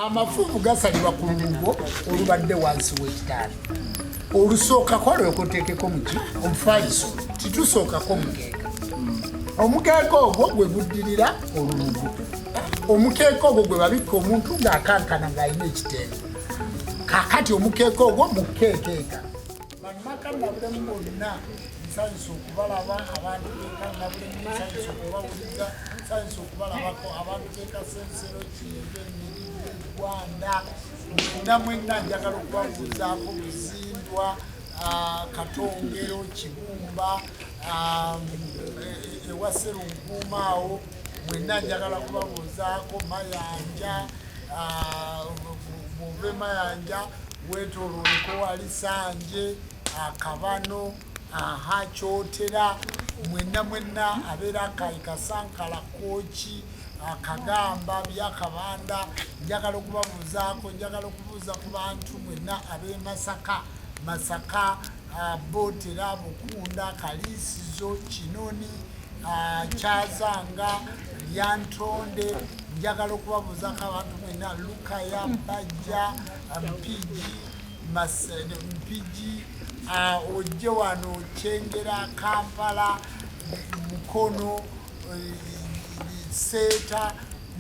amafuvu gasalibwa ku lugo olubadde wansi w'ekitaala olusookako lwekoteekeko muki omufaliso titusookako mukeeka omukeeka ogwo gwe guddirira olulugo omukeeka ogwo gwe babikka omuntu ng'akankana ng'alina ekitengo kakati omukeeka ogwo mukeekeeka bannamaka nabulemu bonna nsanyusa okubalaba abantu keeka nabulemu nsanyusa okubawuliza nsanyusa okubalabako abantu keeka sensero kiyebe emirire gwanda mwenna njagala okubabuuzaako buzindwa katongero kibumba ewaserunkuumaawo mwenna njagala kubabuuzaako mayanja muve mayanja wetolooleko wali sanje akabano kyotera mwenna abeera akaikasankala kooki akagamba byakabanda njagala okubabuuzaako njagala okubuuza ku bantu mwenna ab'e masaka botera bukunda kaliisizo kinoni kyazanga lyantonde njagala okubabuuzaako abantu mwenna lukaya bajja mpigi ojje wano kyengera kampala mukono seeta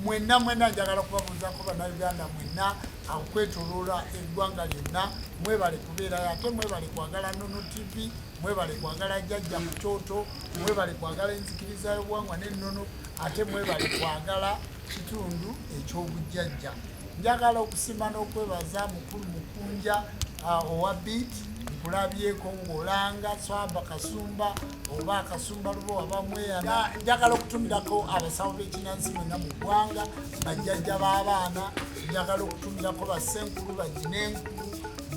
mwenna njagala kubabuuzaako bannayuganda mwenna okwetoloola eggwanga lyonna mwebale kubeerayo ate mwebale kwagala Nono TV mwebale kwagala jjajja mu kyoto mwebale kwagala enzikiriza y'obuwangwa n'ennono ate mwebale kwagala kitundu eky'obujjajja njagala okusima n'okwebaza mukulu mukunja owa beat nkulabyeko ng'olanga swaba kasumba oba akasumba lubo wabamweyana njagala okutumirako abasawo b'ekinansi mwenna mu ggwanga bajjajja b'abaana njagala okutumirako basenkulu baginenkulu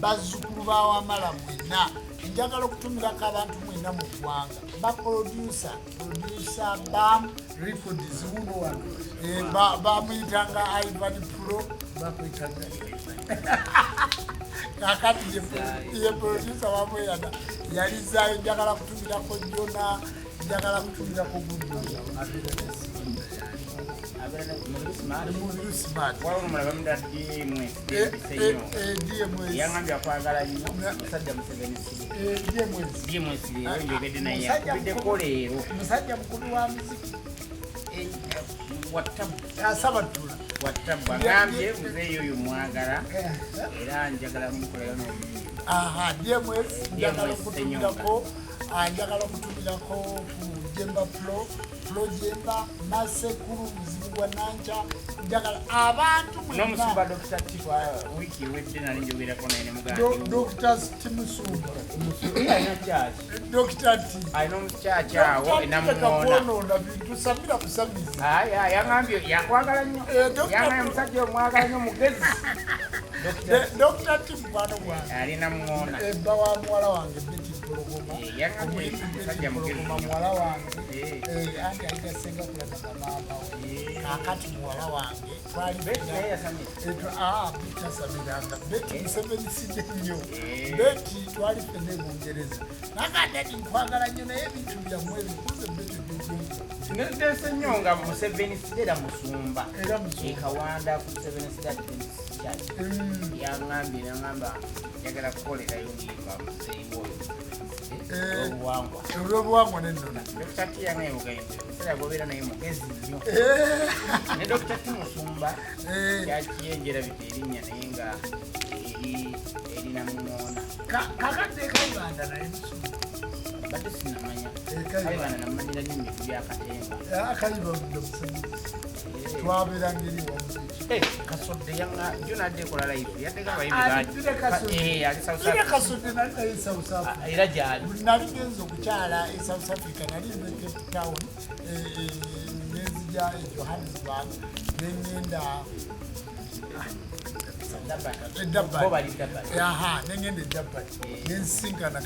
bazzukulu bawamala mwenna njagala okutumirako abantu mwenna mu ggwanga baproducer bam records wuno wano bamuyitanga Ivan Pro bakwitanga kakati ye producer wamweyana yalizaayo njagala kutumirako Jona njagala kutumirako Gudu yangambye akwagala nnyo musajja Museveni leero musajja mukulu wa muziki Sabatula Watabba ngambye muzeeyo oyo mwagala era njagala mukolayo DMS njagala okutumirako ku Jemba Flow Jemba Masekulu muzibu gwa Nancha njagala abantu n'omusumba Dr. Tifa wiki wedde nali njogerako naye ne muganda Dr. Timusumba alina kyaki Dr. T alina omukyaki awo enamuŋŋoona tusabira kusamiza yangambye yakwagala nnyo yangambye omusajja omwagala nnyo mugezi Dr. T mukwano gwange alina muŋŋoona ebba wa muwala wange Betty Mpologoma yangambye omusajja mugezi muwala wange anti aligasenga kulaga maama we kakati muwala wange bitasamiranga Betty Museveni sidde nnyo Betty twali fene Bungereza nakadeti nkwagala nnyo naye ebintu byammwe bikuze Betty ngeze nnyo nga Museveni sidera musumba ekawanda ku Museveni sidera yangambye nangamba njagala kukolerayo ngimba muzeeyi olw'obuwangwa n'ennono Dr. T yange mugende musajja gobeera naye mugezi nnyo ne Dr. T musumba kyakiyenjera bite erinnya naye nga erina muŋŋoona kakadde Kayibanda naye musumba badde sinamanya Kayibanda namanyira nnyo ebitu byakatemba Kayibanda Museveni twabeeranga eri wamuziki kasodde yanga jonadde kola live yadeka kasodde nali naye South Africa era gyali nali genza okukyala e South Africa nali ne Cape Town nenzija e Johannesburg nengenda nengenda Durban nensinkana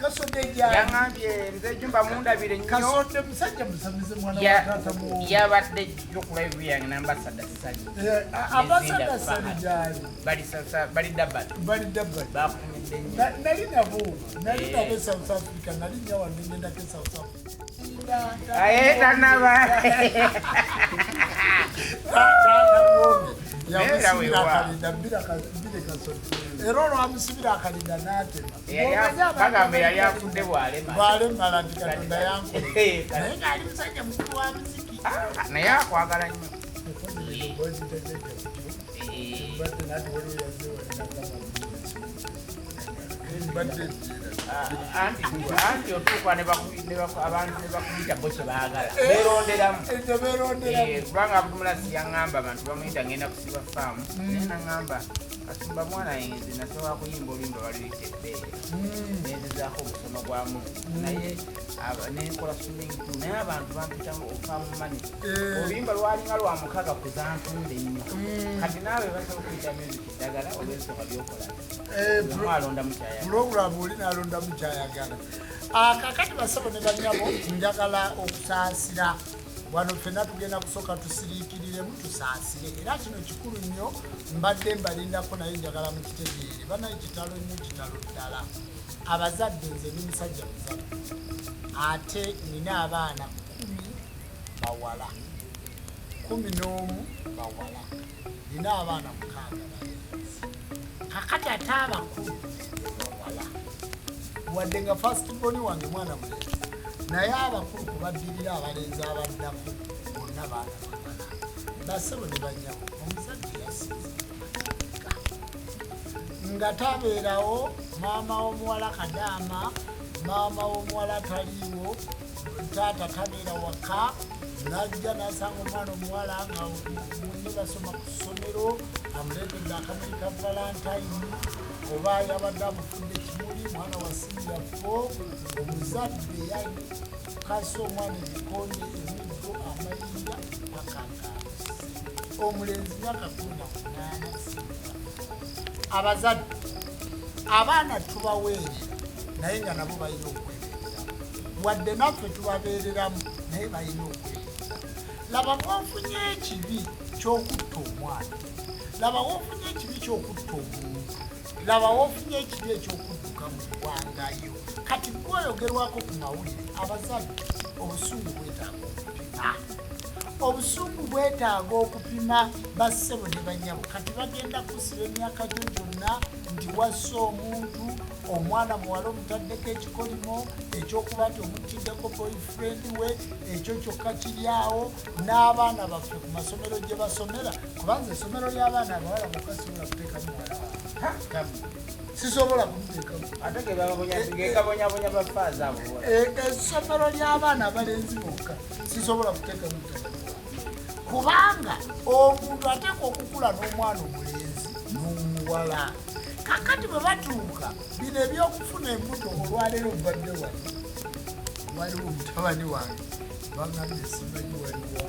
kasodde yangambye nze jumba mundabire nnyo kasodde musajja musamize mwana wa taata mu yabadde jjo ku live yange n'ambassador Sali ambassador Sali gyali bali Durban bafunidde nnyo nali nabo e South Africa nali nyawa nengendako e South Africa tanaba yamusibira akalinda bbira kasozi era olwamusibira akalinda n'atema bagamba yali afudde bwalemala nti Katonda yankoze naye ng'ali musajja mukulu wa muziki naye akwagala nnyo anti otuuka abantu ne bakuyita bo kye baagala beeronderamu kubanga abudumulasi yaŋŋamba abantu bamuyita ngenda kusiba faamu naye naŋŋamba kasumba mwana yenze nasobola kuyimba oluyimba baluyita ebbeere nenzezaako omusono gwamu naye nenkola swimming pool naye abantu bampita ofaamu mani oluyimba lwalinga lwa mukaga kuzantunde nnyo kati naawe basobola okuyita music eddagala olwensonga byokola alonda mukyayagala pulogulaamu oli n'alonda mukyayagala kakati basabo ne banyabo njagala okusaasira wano ffenna tugenda kusooka tusiriikiriremu tusaasire era kino kikulu nnyo mbadde mbalindako naye njagala mukitegeere banaye kitalo nnyo kitalo ddala abazadde nze ni musajja muzadde ate nina abaana 10 bawala 11 bawala nina abaana 6 kakati ate abakulu bawala wadde nga fasitiboni wange mwana mulenzi naye abakulu kubaddirira abalenzi abaddako bonna baana bawala basebo ne banyabo omuzadde yasinze nga tabeerawo maama w'omuwala kadaama maama w'omuwala taliiwo taata tabeera waka najja nasanga omwana omuwala nga munne basoma ku ssomero amuleetedde akamuli ka valentine oba yabadde amufudde kimuli mwana wasinja fo omuzadde yali kasa omwana ebikonde emiggo amayinja akakasi omulenzi myaka 18 abazadde abaana tubaweere naye nga nabo balina okwebeereramu wadde naffe tubabeereramu naye balina okwebeereramu laba bwofunye ekibi kyokutta omwana laba wofunye ekibi kyokutta omuntu laba wofunye ekibi ekyokudduka mu ggwangayo kati gwoyogerwako ku mawulire abazadde obusungu bwetaaga okupima obusungu bwetaaga okupima bassebo ne banyabo kati bagenda kusiba emyaka gyo gyonna nti wassa omuntu omwana muwala omutaddeko ekikolimo ekyokuba nti omutiddeko boyfriend we ekyo kyokka kiryawo n'abaana baffe ku masomero gye basomera kubanza essomero ly'abaana abawala bokka sisobola kuteekamu muwala sisobola kumuteekamu gekabonyabonya bafaaza abo essomero ly'abaana abalenzi bokka sisobola kuteekamu kubanga omuntu ateeka okukula n'omwana omulenzi n'omuwala kakati bwe batuuka bino ebyokufuna embuto olwaleero mbadde wano waliwo omutabani wange bagambye simanyi waliwo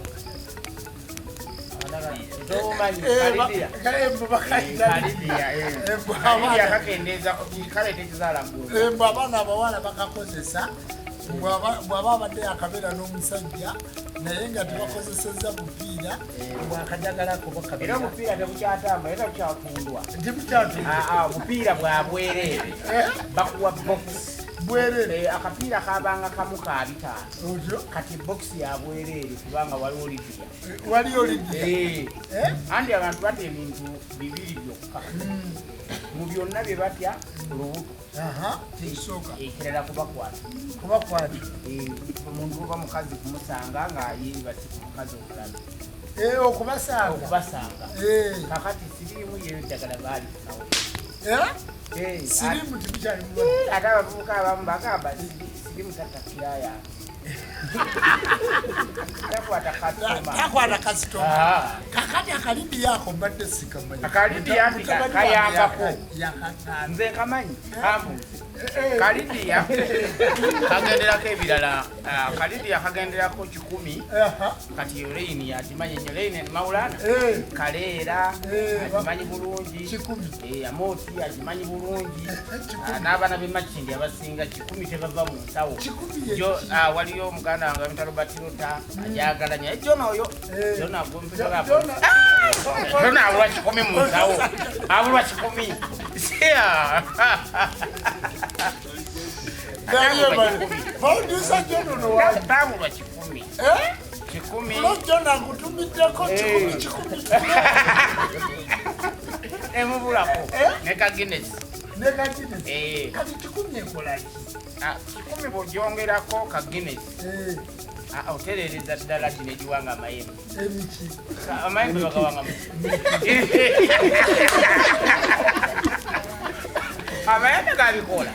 embu abaana abawala bakakozesa bw'aba abadde yakabeera n'omusajja naye nga tebakozesezza bupiira bwakajagalako era omupiira tebukyatamba era bukyatundwa bupiira bwa bwereere bakuwa bokisi bwereere akapiira kabanga kamu ka 5 kati bokisi ya bwereere kubanga waliyo lidia andi abantu batya ebintu bibiri byokka mu byonna bye batya lubuto ekirala kubakwata omuntu oba mukazi kumusanga ng'ayebasi ku mukazi omulala okubasanga kakati siriimu yeyo eddagala baali nawe sirimu timukyali ate abavubuka abamu bagamba sirimu tatakiraya takwata kasitoma kakati akalidi yako mbadde sikamanyi akalidi yanti kayambako nze nkamanyi kalidiya kagenderako ebirala kalidiya kagenderako 10 kati leini yakimanyi nyo leini maulana kaleera akimanyi bulungi amooti akimanyi bulungi n'abaana b'emakindi abasinga 10 tebava mu nsawo waliyo omuganda wange bamita Robert Rota ajagalanya jona oyo jona gompesa jona abulwa 10 mu nsawo abulwa 10 Producer John no wa. Bamu wa 10. 10 Lojona kutumiddeko 10 emubulako ne ka Guinness kati 10 ekolaki 10 bw'ogyongerako ka Guinness otereereza ddala kino ekiwanga amayembe amayembe bagawanga amayembe gabikola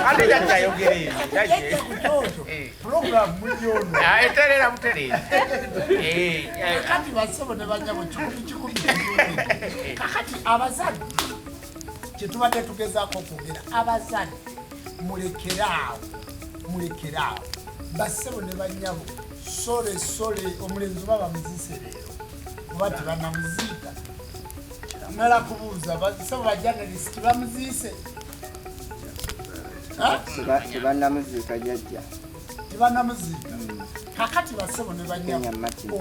ate jajjayogereri eterera butereezi kati basebo ne banyabo 10 kakati abazadde kyetubadde tugezaako okwogera abazadde mulekeraawo basebo ne banyabo sole omulenzi oba bamuziise leero oba tebanamuziika mala kubuuza basebo bajanalisiti bamuziise tebanamuziika jajja tebanamuziika kakati basebo ne banyabo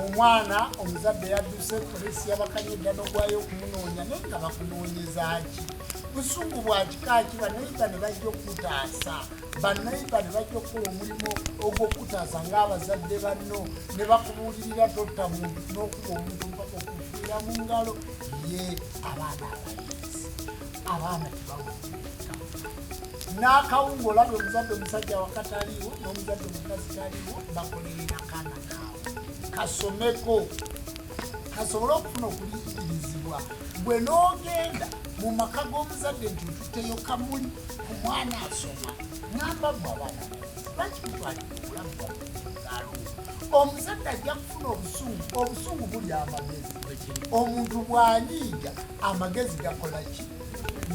omwana omuzadde yadduse polisi yabakanyedda n'ogwayo okumunoonya naye nga bakunoonyezaaki busungu bwa kikaaki banayiba ne bajja okutaasa banayiba ne bajja okukola omulimu ogw'okutaasa ng'abazadde banno ne bakubuulirira totta muntu n'okuba omuntu mpaka okufiira mu ngalo ye abaana abayizi abaana tebawulirika n'akawunga olabye omuzadde omusajja wakati aliwo n'omuzadde omukazi taliwo bakolerera kaana kaabwe kasomeko kasobole okufuna okuliyirizibwa bwe n'ogenda mu maka g'omuzadde nti otuteyo kamuli ku mwana asoma ngamba gwe abaana bakimutwalira obulamu bwagalo omuzadde ajja kufuna obusungu buli amagezi omuntu bw'anyiiga amagezi gakola ki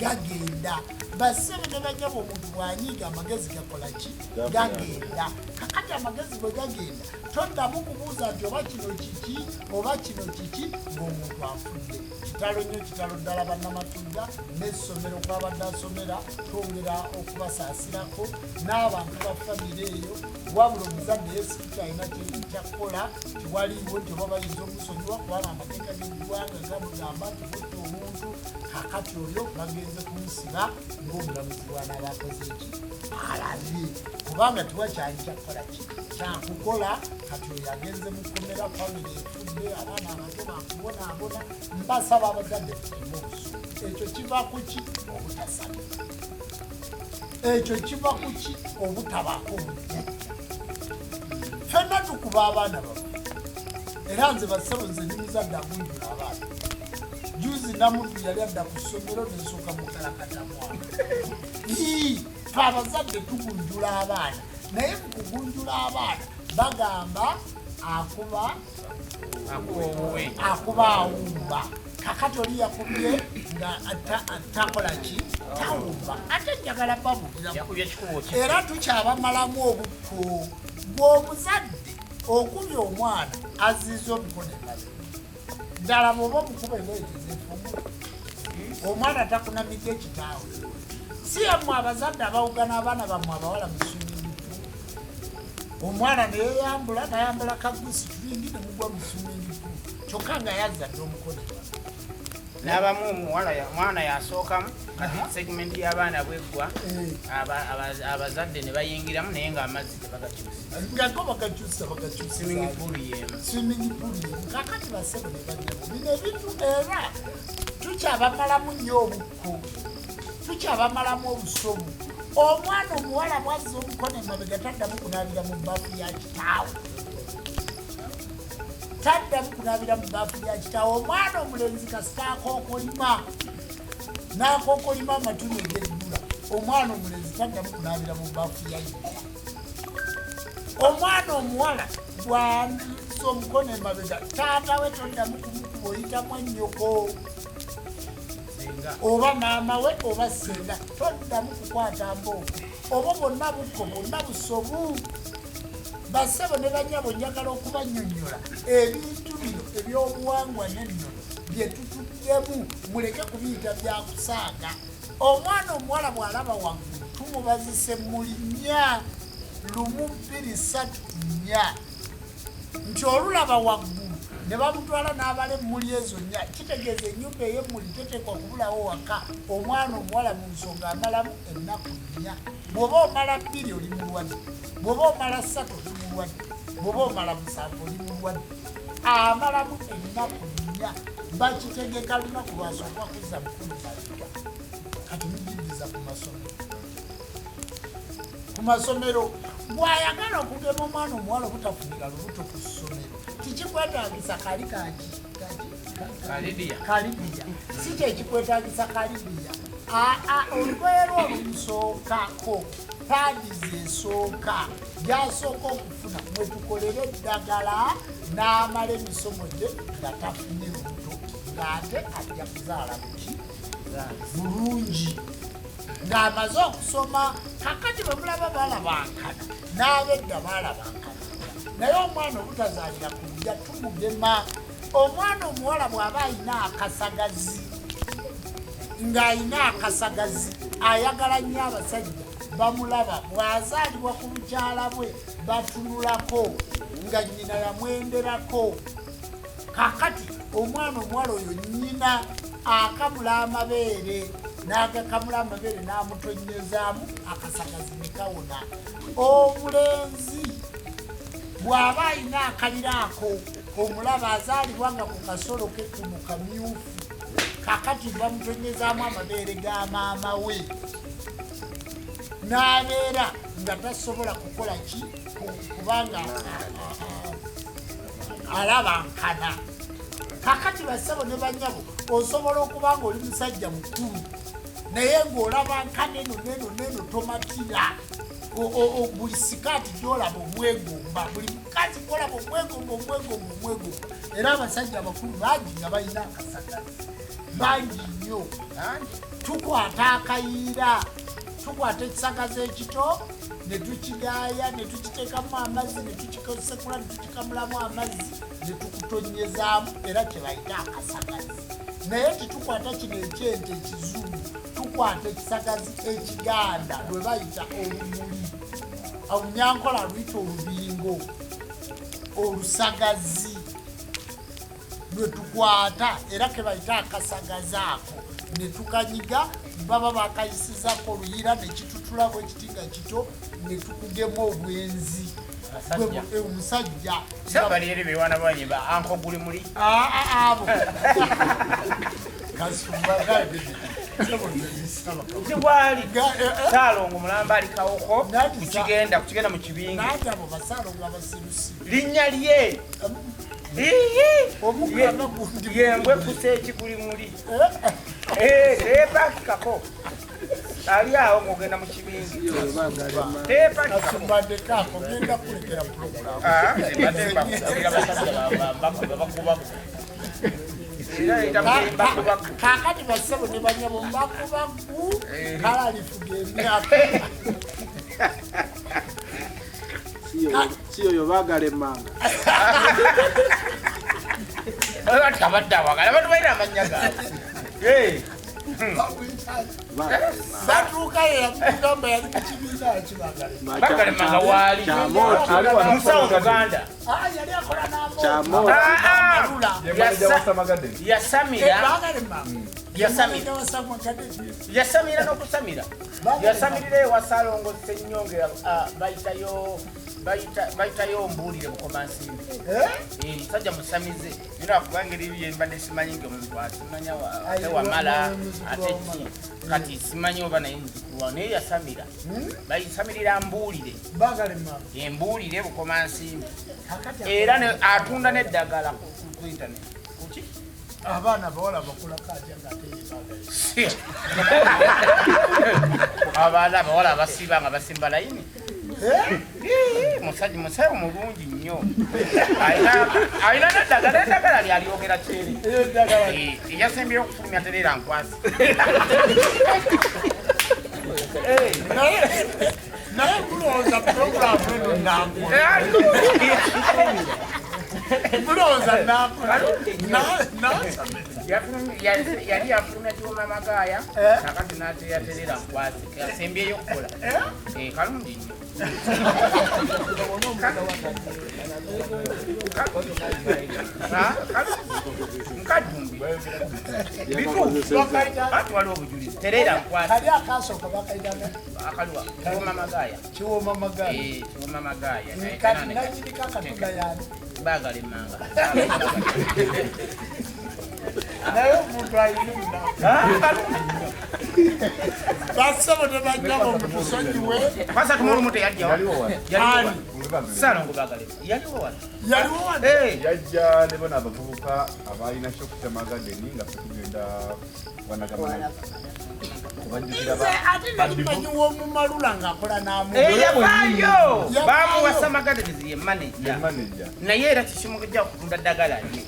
gagenda basebe ne banyabo omuntu bw'anyiiga amagezi gakola ki gagenda kakati amagezi bwe gagenda toddamu kubuuza nti oba kino kiki oba kino kiki ng'omuntu afudde kitalo nnyo kitalo ddala bannamatudda n'essomero kwabadde asomera twongera okubasaasirako n'abantu ba famire eyo wabula omuzadde yesikita alina kyakkola tiwaliiwo nti oba bayinza omusonyiwa kubanga amateeka g'eggwanga gamugamba nti butta omuntu kakati oyo bagenze kumusiba ng'omulamuzi bw'anaabakoze eki alabye kubanga tiwakyali kyakkola ki kyakukola kati oyo agenze mu kkomera famire efudde abaana abato bakubonaabona mbasaba abazadde tukimu obusungu ekyo kiva ku ki obutasaba ekyo kiva ku ki obutabaako obujjajja fenna tukuba abaana baffe era nze basebo nze ndi muzadde agunjula abaana juzi namuntu yali adda ku ssomero nensooka mukalakatamwana fe abazadde tugunjula abaana naye mu kugunjula abaana bagamba akuba awumba kakati oli yakubye nga takola ki tawumba ate njagala babulira era tukyabamalamu obukko bw'omuzadde okubya omwana aziza omukono emabe ddala bw'oba omukuba engoyetezeefumula omwana takunamidde ekitaawe si yammwe abazadde abawugana abaana bammwe abawala musumingipu omwana neyeyambula nayambula kagusi tubindi nemugwa musumingipu kyokka nga yazadde omukono n'abamu omwana yasookamu kati segmenti y'abaana bweggwa abazadde ne bayingiramu naye ng'amazzi ngako bagakyusa swimming pool yemu kakati basebo ne banyabo bino ebintu era tukyabamalamu nnyo obukko tukyabamalamu obusomu omwana omuwala bwazza omukono emabega taddamu kunaabira mu bbaafu ya kitaawe omwana omulenzi kasita akookolima n'akookolima amatuni eg'eggula omwana omulenzi taddamu kunaabira mu bbaafu ya yina omwana omuwala bwazza omukono emabega taata we toddamu kumukuba oyitamu ennyoko oba maama we oba senga toddamu kukwata mbooko oba bonna bukko bonna busobu basebo ne banyabo njagala okubannyonnyola ebintu bino ebyobuwangwa n'ennono bye tutuddemu muleke kubiyita byakusaaga omwana omuwala bw'alaba waggulu tumubazise muli 4 1 2 3 4 nti olulaba waggulu ne bamutwala n'abala emmuli ezo nnya. Kitegeeza ennyumba ey'emmuli teteekwa kubulawo waka omwana omuwala mu nsonga amalamu ennaku nnya. Bw'oba omala 2 oli mulwadde, bw'oba omala 3 oli mulwadde, bw'oba omala 7 oli mulwadde. Amalamu ennaku nnya. Bakitegeka lunaku lwasooka kuzza mukulu malika. Kati mujindiza ku masomero bw'ayagala okugema omwana omuwala obutafunira lubuto ku ssomero tikikwetaagisa kalidiya si kyekikwetaagisa kalidiya. Olugoye lwo lumusookako paadizi esooka gy'asooka okufuna mwe tukolera eddagala n'amala emisomo gye nga tafunye lubuto ng'ate ajja kuzaala buki bulungi ng'amaze okusoma. Kakati bwe mulaba baalabankana n'abedda baalabankana, naye omwana obutazaalira ku lujja tumugema. Omwana omuwala bw'aba ayina akasagazi ng'ayina akasagazi ayagala nnyo abasajja bamulaba, bw'azaalibwa ku mukyala bwe batunulako nga nnyina yamwenderako. Kakati omwana omuwala oyo nnyina akamula amabeere n'agakamula amabeere n'amutonyezaamu akasagazi ne kawona. Omulenzi bw'aba ayina akalira ako omulaba azaalibwa nga ku kasolo ke kuno kamyufu, kakati bamutonyezaamu amabeere ga maama we n'abeera nga tasobola kukola ki kubanga alabankana. Kakati basabo ne banyabo osobola okuba nga oli musajja mukulu naye ng'olabankana eno tomatira. Buli sikaati gyolaba omwegomba, buli mukazi gwolaba omwegomba. Era abasajja abakulu bangi nga balina akasagazi bangi nnyo. Tukwata akayiira, tukwata ekisagazi ekito ne tukigaaya ne tukiteekamu amazzi ne tukikosekula ne tukikamulamu amazzi ne tukutonyezaamu, era kye bayita akasagazi. Naye tetukwata kino ekyente ekizungu, tukwata ekisagazi ekiganda lwe bayita olumuli. Olunyankola luyita olubingo, olusagazi lwe tukwata era ke bayita akasagazi ako ne tukanyiga. Baba bakayisizako oluyira ne kitutula bwe kiti nga kito ne tukugema obwenzi. Omusajja sabalire bewana banyimba anko guli muli abo kasumbaga Tiwali Salongo mulamba alikawoko kukigenda mu kibingi nata abo basalongo abasirusi linnya lye omugamba gundi yembwe kuseeki guli muli tebakikako ali awo ng'ogenda mu kibingi tebakikako genda kulekera pulogulamu kakati basebo ne banyabo mbakubaku kalalifuga emyaka si oyo baagala emmanga abadde awagala abantu balina amannya gaabwe batuuka yeyakugamba yali mukibiina kibagale manga waali musawo muganda yali akola yasamira n'okusamira yasamirira ewa Salongo Ssennyonge bayitayo mbuulire bukomansimbi musajja musamize nina akubanga eriyo mbadde simanyi ng'omuntu asimanya wamala ate ki kati simanyi oba naye nzikuwa naye yasamira bayisamirira mbuulire embuulire bukomansimbi era atunda n'eddagala ku internet kuki abaana bawala bakulako atya ng'ate abaana abawala abasiiba nga basimba layini musajja musawo mulungi nnyo alina n'eddagala lyalyogera kyeri eyasembire okufulumya tereera nkwasi naye kulowooza puroguramu eno nankula kulowooza nankula nasamira yali yafuna Kiwoma Magaya kakati n'ateyaterera nkwasi asembyeyo okukola kalungi nnyo nkajumbi waliwo obujulizi terera nkwasi akaliwa Kiwoma Magaya baagala emmanga naye omuntu ayinuna basabo tebajjako mutusonyiwe kwasa tumulumu teyajjawo Salongo baagala yaliwo wano yajja ne bona abavubuka abalina Shokutama Garden nga tugenda wanagamana ate nalimanyi w'omumalula ng'akola yavaayo bamuwasa Magadenizi ye manager naye era kikimugejja okutunda ddagala ye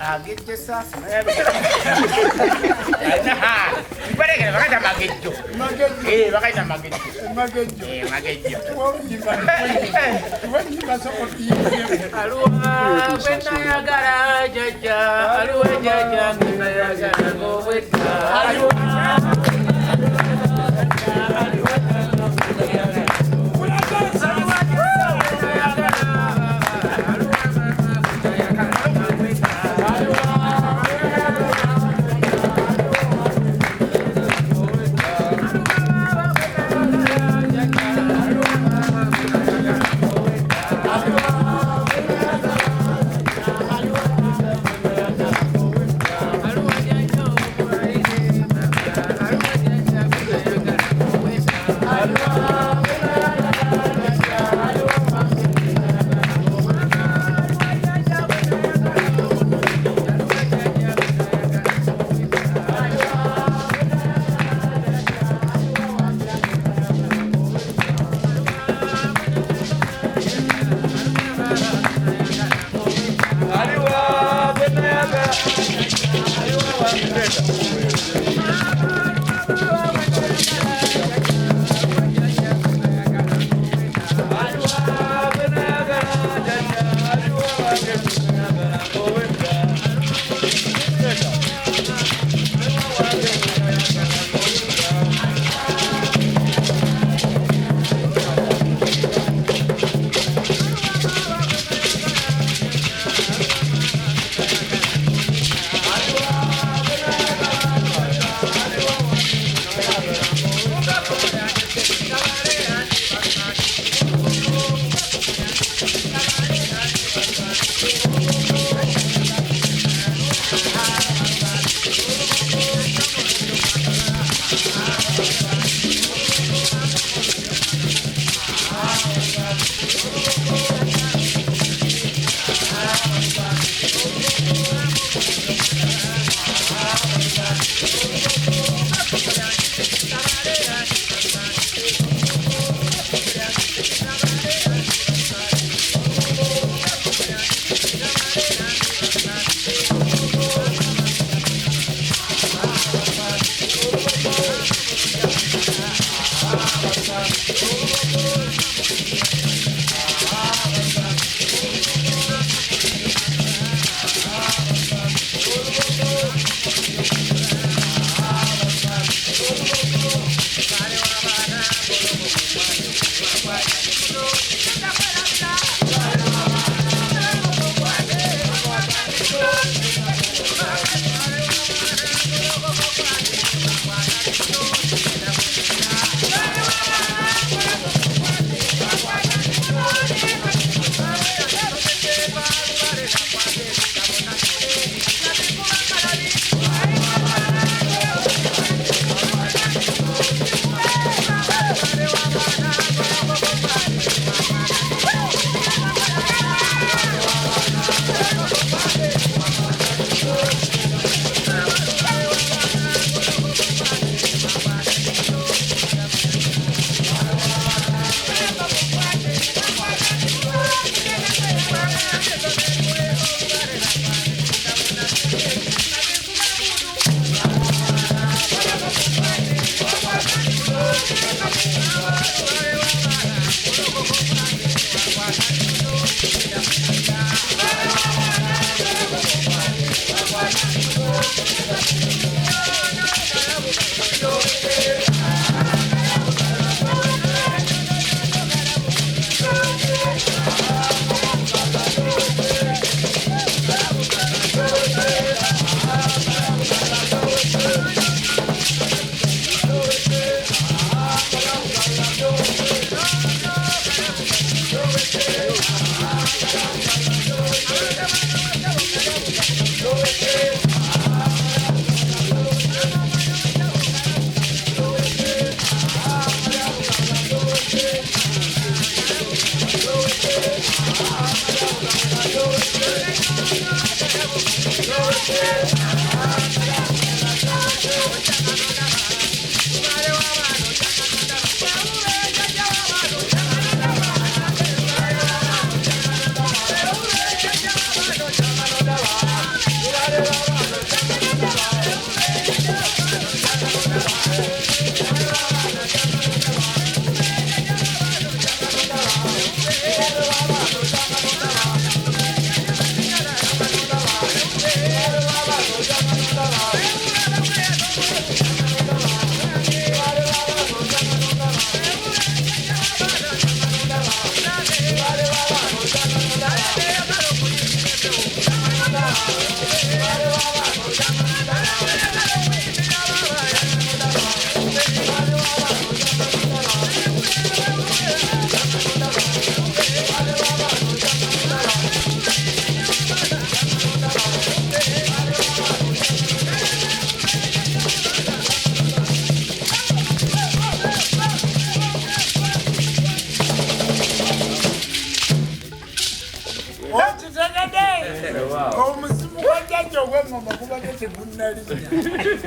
agejje saafu mpalegere bakaita magejjo bakaita magejjo aluwa bwenayagala jajja aluwa jajja ngenayagala ng'obwedda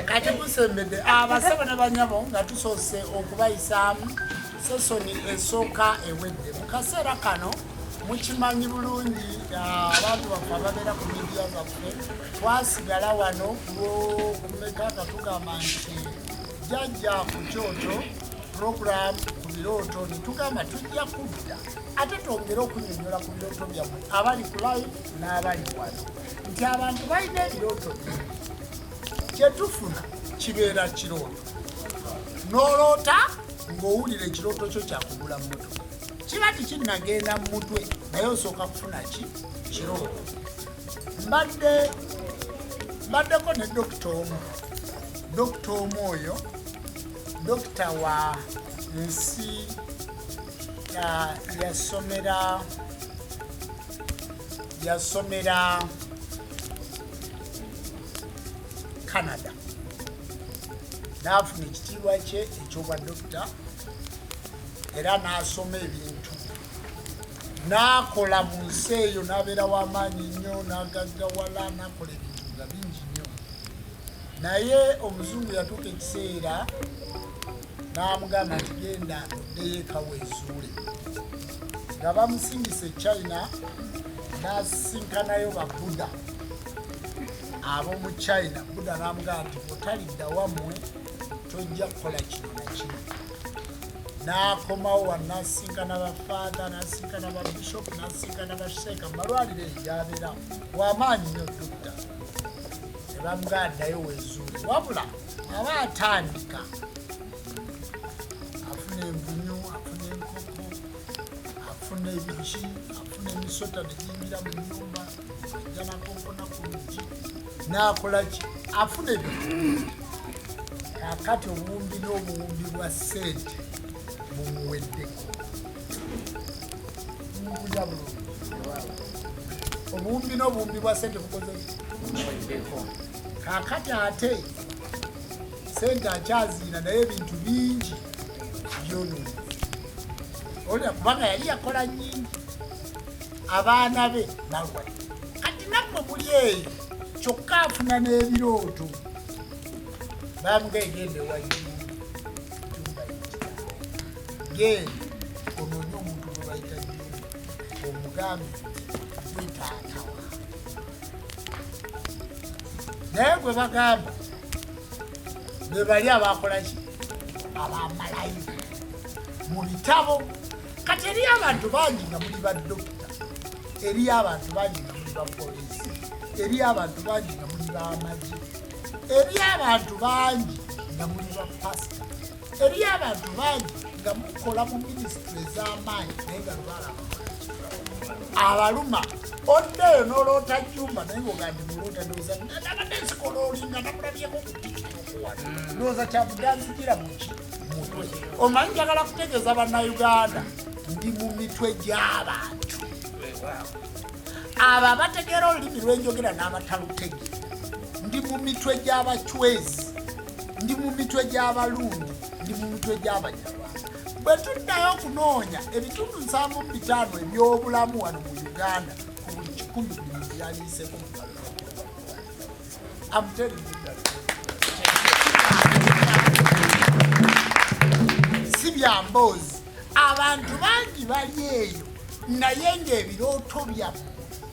Kati kusembedde abasaba ne banyabo nga tusoose okubayisaamu sesoni esooka ewedde. Mu kaseera kano mukimanyi bulungi abantu baffe ababeera ku midiya zaffe twasigala wano kulwokumeka nga tugamba nti jjajja ku kyoto program ku birooto ne tugamba tujja kudda ate twongere okunyonyola ku birooto byammwe abali ku live n'abali wano nti abantu balina ebirooto kyetufuna kibeera kirooto n'oloota ng'owulira ekirooto kyo kyakugula mu mutwe kiba tikinnagenda mu mutwe naye osooka kufuna ki kirooto. mbaddeko ne dokita omu oyo dokita wa nsi yasomera Canada n'afuna ekitiibwa kye ekyobwa dokita era n'asoma ebintu n'akola mu nsi eyo n'abeera w'amaanyi nnyo n'agaggawala n'akola ebintu nga bingi nnyo naye omuzungu yatuuka ekiseera n'amugamba nti genda oddeyo eka weezuule nga bamusingisa China n'asisinkanayo babuda ab'omu China. Buda n'amugamba nti bw'otalidda wammwe tojja kukola kino na kino. N'akomawo wano n'asisinkana bafaada n'asisinkana babishopu n'asisinkana basheeka mu malwaliro eyo gy'abeera w'amaanyi nnyo dokita. Ne bamugamba ddayo weezuule wabula aba atandika afuna envunyu afuna enkoko afuna ebiki afuna emisota negiyingira mu nnyumba ejja nakonkona ku luggi n'akola ki afuna ebintu kakati obuwumbi n'obuwumbi bwa ssente bumuweddeko mbuja bulungi obuwumbi n'obuwumbi bwa ssente bukoze bumuweddeko kakati ate ssente akyaziina naye ebintu bingi byononi olina kubanga yali yakola nnyingi abaana be balwadde kati nammwe muli eyo kyokka afuna n'ebirooto bamugegende waggulu genda onoonye omuntu gwe bayita jjulu omugambe gwetaatawa naye gwe bagamba be bali abakola ki abamalayika mu bitabo kati eri abantu bangi nga muli badokita eri abantu bangi nga muli bapoliisi eri abantu bangi nga muli b'amagye eri abantu bangi nga muli bapasita, eri abantu bangi nga mukola mu minisitule ez'amaanyi naye nga Lubaale abaluma oddeyo n'oloota jjumba naye ng'oga ndi muloota ndowooza nabadde nsikola olinga namulabyeko ku tikiti okuwala ndowooza kyabuganzijira muki mutwe. Omanyi njagala kutegeeza bannayuganda ndi mu mitwe gy'abantu abo abategeera olulimi lwenjogera n'abatalutegeera. Ndi mu mitwe gy'abachwezi, ndi mu mitwe gy'abalundi, ndi mu mitwe gy'abanyarwanda. Bwe tuddayo okunoonya ebitundu 75 ebyobulamu wano mu Uganda ku buli 100 buli yaliiseko mu si bya mboozi. Abantu bangi bali eyo naye ng'ebirooto byammwe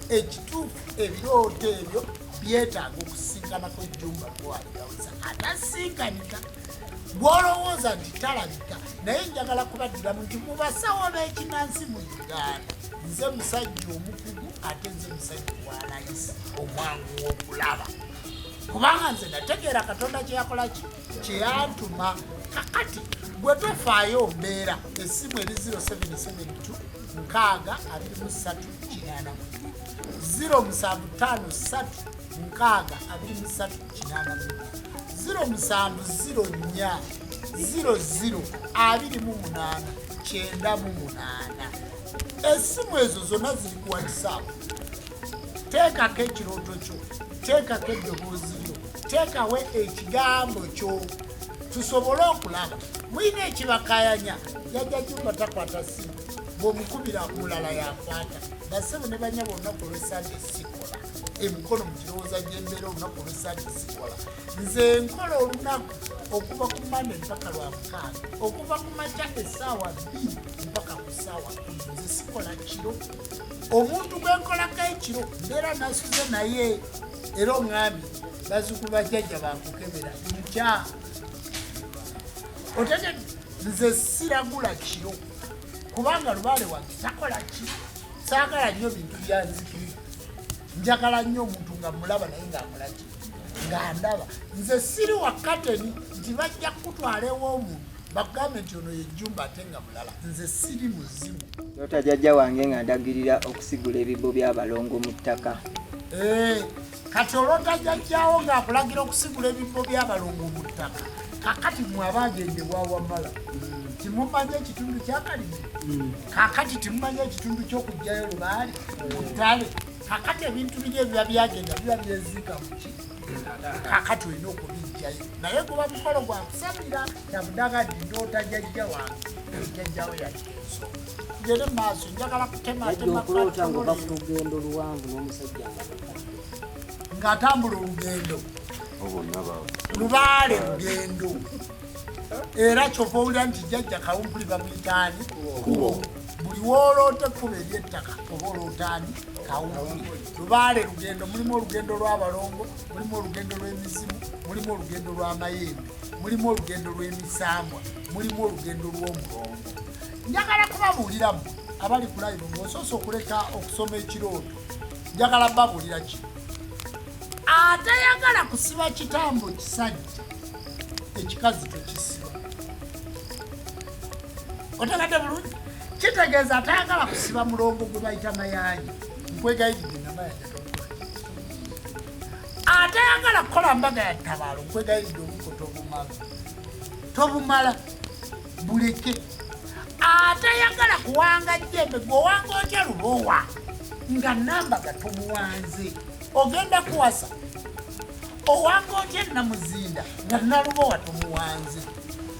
ekituufu ebirooto ebyo byetaaga okusinkanako ejjumba gwaliyawuza atasinkanika gwolowooza nti talabika. Naye njagala kubaddiramu nti mu basawo b'ekinansi mu Uganda nze musajja omukugu ate nze musajja walayisi omwangu w'okulaba kubanga nze nategeera Katonda kyeyakola ki kyeyantuma. Kakati bwe tofaayo mbeera essimu eri 0772 623 07536 07004 00 28 essimu ezo zonna ziri ku WhatsApp. Teekako ekirooto kyo, teekako eddoboozi lyo, teekawe ekigambo kyo tusobole okulaba. Mulina ekibakayanya yajja jjumba takwata ssimu bw'omukubira mulala yakwata. Bassebo ne banya b'olunaku olw'Esande sikola emikono mu kirowooza gy'embeera olunaku olw'Esande sikola. Nze nkola olunaku okuva ku Mande mpaka Lwamukaaga, okuva ku makya essaawa 2 mpaka ku ssaawa 10. Nze sikola kiro. Omuntu gwe nkolako ekiro mbeera nasuze naye era oŋŋambye bazzukulu bajjajja bankukebera nkya. Otegedde nze siragula kiro kubanga Lubaale wange takola ki. Saagala nnyo bintu bya nzikiri, njagala nnyo omuntu nga mulaba naye ng'akola ki ng'andaba. Nze siri wakateni nti bajja kutwala ew'omuntu bakugambe nti ono yejjumba ate nga mulala. Nze siri muzimu. Loota jjajja wange nga ndagirira okusigula ebibbo by'abalongo mu ttaka. Kati olwota jjajjaawo ng'akulagira okusigula ebibbo by'abalongo mu ttaka. Kakati mwe abaagendebwa wamala timumanya ekitundu kyakalimi. Kakati timumanya ekitundu ky'okugjayo Lubaale mutale. Kakati ebintu biri ebiba byagenda biba byeziika muki. Kakati olina okubijjayo naye guba mukolo gwa kusabira nabudagaddi ndoota jjajja wange jjajjawe yakikenso. Tugere maaso njagala kutematemakulota ngova ku lugendo luwanvu n'omusajja ng'atambula olugendo Lubaale lugendo. Era kyova owulira nti jjajja Kawumpuli bamuyitaani kubo. Buli wooloota ekkubo ery'ettaka oba olootaani Kawumpuli. Lubaale lugendo, mulimu olugendo lw'abalongo, mulimu olugendo lw'emizimu, mulimu olugendo lw'amayembe, mulimu olugendo lw'emisambwa, mulimu olugendo lw'omulongo. Njagala kubabuuliramu abali ku live ng'osoose okuleka okusoma ekirooto. Njagala babuulira ki atayagala kusiba kitambo kisajja ekikazi tekisiba. Otegadde bulungi? Kitegeeza atayagala kusiba mulongo gwe bayita mayanyi. Nkwegayiridde namayanja tokola. Atayagala kukola mbaga ya ttabaalo nkwegayiridde obuko tobumala buleke. Atayagala kuwanga jjembe gw'owanga otya Lubowa nga Nambaga tomuwanze ogenda kuwasa. Owanga otya Namuzinda nga Nalubowa tomuwanze.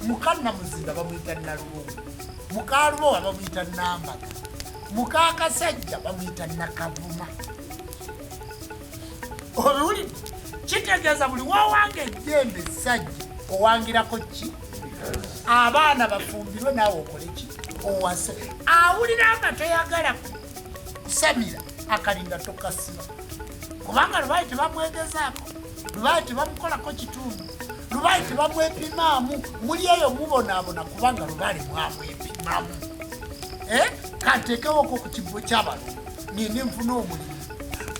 Muka Namuzinda bamuyita Nalubowa, muka Lubowa bamuyita Nambaga, muka Kasajja bamuyita Nakavuma. Obiwulidde? Kitegeeza buli wowanga ejjembe sajja owangirako ki? Abaana bafumbirwe naawe okole ki? Owase. Awulira nga toyagala kusamira akalinda tokasiba kubanga Lubaale tebamwegezaako, Lubaale tebamukolako kitundu, Lubaale tebamwepimaamu. Muli eyo mubonaabona kubanga Lubaale mwamwepimaamu. Kanteekewoko ku kibbo ky'abalongo ninde nfuna omulimu.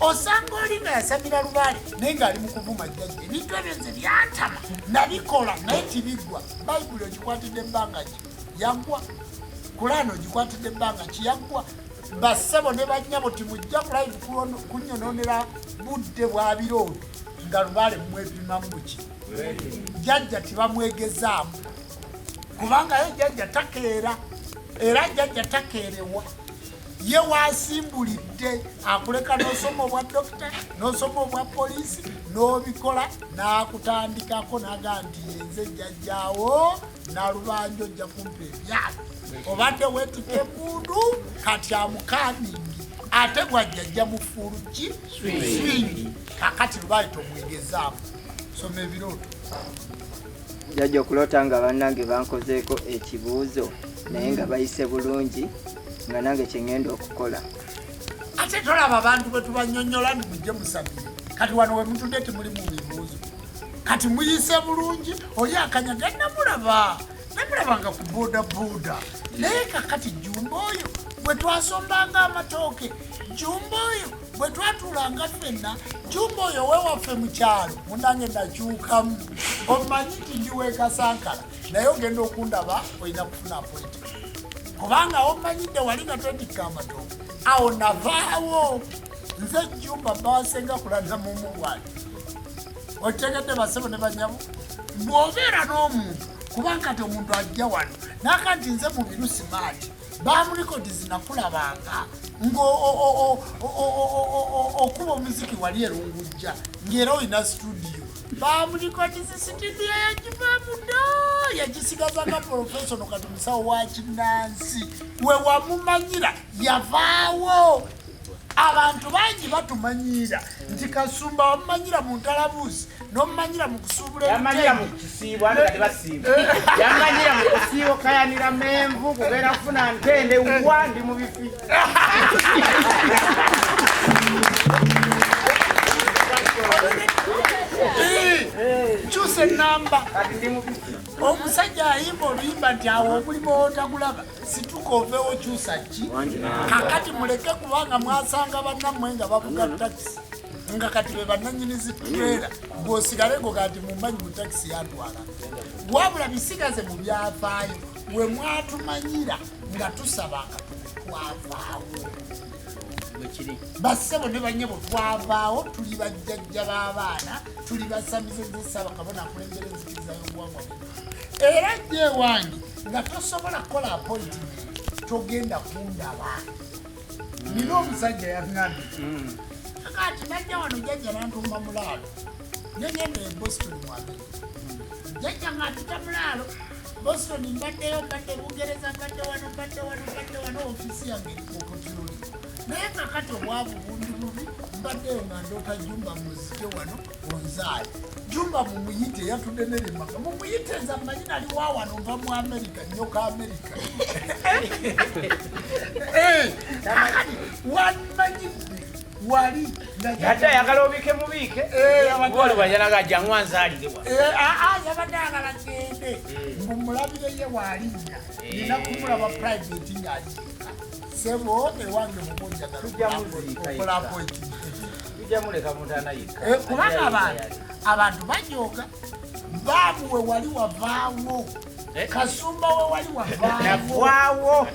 osanga oli nga yasamira lubaale naye ng'ali mu kuvuma jjajja ebintu ebyo nze byantama nabikola naye tibiggwa bayibuli ogikwatidde ebbanga ki yaggwa kulaano ogikwatidde ebbanga ki yaggwa bassebo ne bannyabo timujja kulive kunyononera budde bwa birooto nga lubaale mumwepimamu buki jjajja tibamwegezaamu kubanga ye jjajja takeera era jjajja takeerewa ye wasimbulidde akuleka n'osoma obwa dokita n'osoma obwa poliisi n'obikola n'akutandikako naga nti yenze jjajjaawo nalubanja ojja kumpa ebyalo obadde weetika emmundu kati amukaningi ate bwajjajja mufuulu ki swingi kakati lubaale tomwegezaamu soma ebirooto jjajja okulota nga bannange bankozeeko ekibuuzo naye nga bayise bulungi nga nange kyengenda okukola ate tolaba abantu bwe tubanyonnyola ndi mujje musabire kati wano we mutudde temuli mu bibuuzo kati muyise bulungi oli akanyaga namulaba nga ku bodaboda naye kakati jumba oyo bwe twasombanga amatooke jumba oyo bwe twatuulanga ffenna jumba oyo wewaffe mu kyalo munange nakyukamu omanyi nti ndiweekasankala naye ogenda okundaba olina kufuna appointment kubanga omanyidde wali nga twetikka amatooke awo navaawo nze jumba bawasenga kulanda mu mulwali otegedde basebo ne banyamu bw'obeera n'omuntu kubanga kati omuntu ajja wano naaka nti nze mu birusi maati bamulikodi zinakulabanga okuba omuziki wali erungujja ng'era olina studio bamulikodi zisitudiyo yagivamudo yagisigazanga profesono kati musawo wa kinnansi we wamumanyira yavaawo abantu bangi batumanyira nti Kasumba wamumanyira mu ntalabuusi n'omumanyira mu kusuubula yamanyira mu kisiibo ate kati basiibo yamanyira mu kusiibo kayanira menvu kugenda kufuna ntende wa ndi mu bifi kyusa enamba kati ndi mu bifi omusajja ayimba oluyimba nti awo omulimu otagulaba situka oveewo kyusa ki kakati muleke kubanga mwasanga bannammwe nga bavuga takisi nga kati be bannanyini zituleera ng'osigale ngo kati mumanyi mu takisi yatwala wabula bisigaze mu byafaayo we mwatumanyira nga tusaba akatume twavaawo bassebo ne bannyabo twavaawo tuli bajjajja b'abaana tuli basamize nzisaba kabona akulengera enzikiriza y'obuwangwa era jje wange nga tosobola kukola appointment togenda kundaba nina omusajja yaŋŋambye kakati najja wano jjajja nantuma mulaalo nengenda e Boston mu America jjajja ng'atuta mulaalo Boston mbaddeyo mbadde Bungereza mbadde wano ofiisi yange erikokotiroli naye kakati obwavu bundi bubi mbaddeyo nga ndoota Jumba muzike wano onzaale Jumba mumuyite yatudde neremaka mumuyite nza mmanyi nali wa wano nva mu America nyoka America wamanyidde wali ate ayagala obiike mubiike oli wajalaga jangwa nzalirewa yabadde ayagala gende mbumulabire ye waalinnya nina kumulaba private ng'aliika sebo ewange mukunjagala tujamuleka mutana yika kubanga abantu bajooga baabu we wali wavaawo Kasumba we wali wavaawo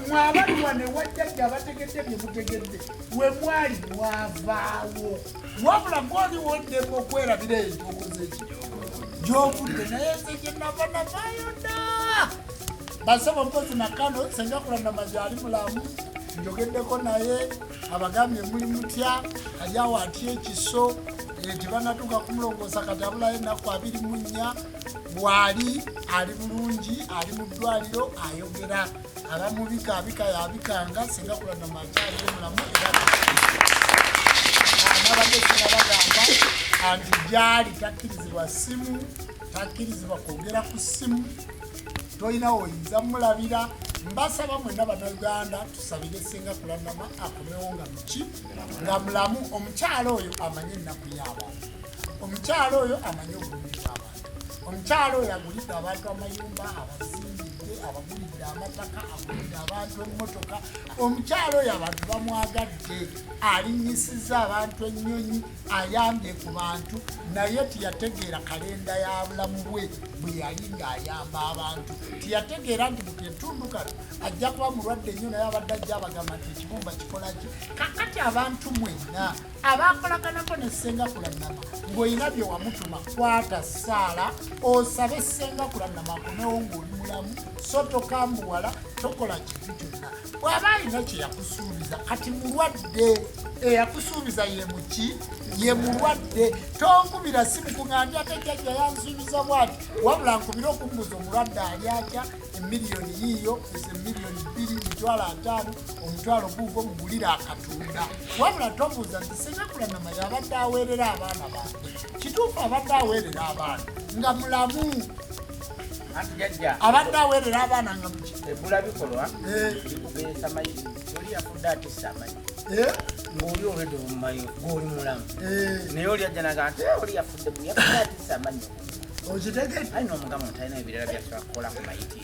mwabaliwa ne wajjajja abategedde bye mutegedde we mwali mwavaawo wabula gwoli woddeko okwerabira ekyo okoze ekyo gy'ovudde naye nze gye nava navaayo dda basaba mpozi nakano senga kulanda mazyali mulamu njogeddeko naye abagambye muli mutya alyawo atya ekiso tebanatuuka kumulongoosa kati abulayo ennaku 24 bwali ali bulungi ali mu ddwaliro ayogera abamubika yabikanga singa kulanda makyali mulamu era nabadde sinabagamba anti gyali takkirizibwa simu takkirizibwa kwogera ku simu tolina oyinza mulabira mbasaba mwenna bannayuganda tusabire singa kulandama akomewo nga muki nga mulamu omukyalo oyo amanye ennaku y'abantu omukyalo oyo amanye obulungi bw'abantu omukyalo oyo agulidde abantu amayumba abazimbidde abagulidde amataka agulidde abantu emmotoka omukyalo oyo abantu bamwagadde alinyisiza abantu ennyonyi ayambye ku bantu naye tiyategeera kalenda ya bulamu bwe bwe yali ng'ayamba abantu tiyategeera nti mu ketundu kano ajja kuba mulwadde nnyo naye abadde ajja abagamba nti ekibumba kikolaki kakati abantu mwenna abakolaganako ne Ssengakulannama ng'olina bye wamutuma kwata ssaala osabe Ssengakulannama akomewo ng'oli mulamu so tokambuwala tokola kintu kyonna bw'aba alina kye yakusuubiza kati mulwadde eyakusuubiza ye muki ye mulwadde tonkubira simu kuŋŋambye ate jjajja yansuubiza bwati wabula nkubira okumbuza omulwadde ali atya emiliyoni yiiyo emiliyoni 2.5 omutwalo guugo mugulira akatunda wabula tombuuza nti Ssengakulannama yabadde aweerera abaana bange kituufu abadde aweerera abaana nga mulamu abadde aweerera abaana nga muki ebula bikolwa bikubeesa mayiro oli yafudde atissa amayiro ng'oli olwedde omumayo ng'oli mulamu naye oli ajja naga nti oli yafudde yafudde atissa amanyo okitegedde ayi n'omugamba ntalina ebirala byasobola kukola ku mayiti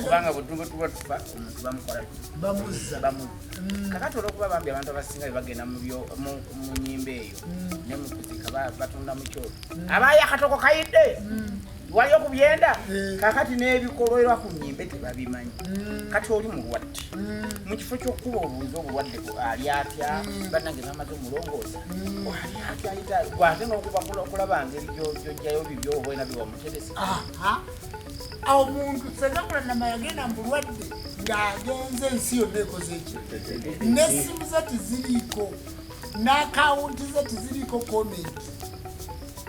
kubanga bwetuba tufa omuntu bamukola bamuzza kakati olwokuba bambi abantu abasinga bebagenda mu nyimba eyo ne mu kuzika batunda mu kyoto abaayo akatoko kayidde waliyo ku byenda kakati n'ebikolwerwa ku nyimbe tebabimanyi kati oli mulwadde mu kifo ky'okuba obuuza obulwadde ali atya bannange bamaze omulongoosa ali atya ayita gwate n'okuba okulaba ngeri gyojjayo bibyo oba olina byewamuteresa awo omuntu Ssengakulannama yagenda mu bulwadde ng'agenze ensi yonna ekoze eki n'essimu ze tiziriiko n'akawunti ze tiziriiko komenti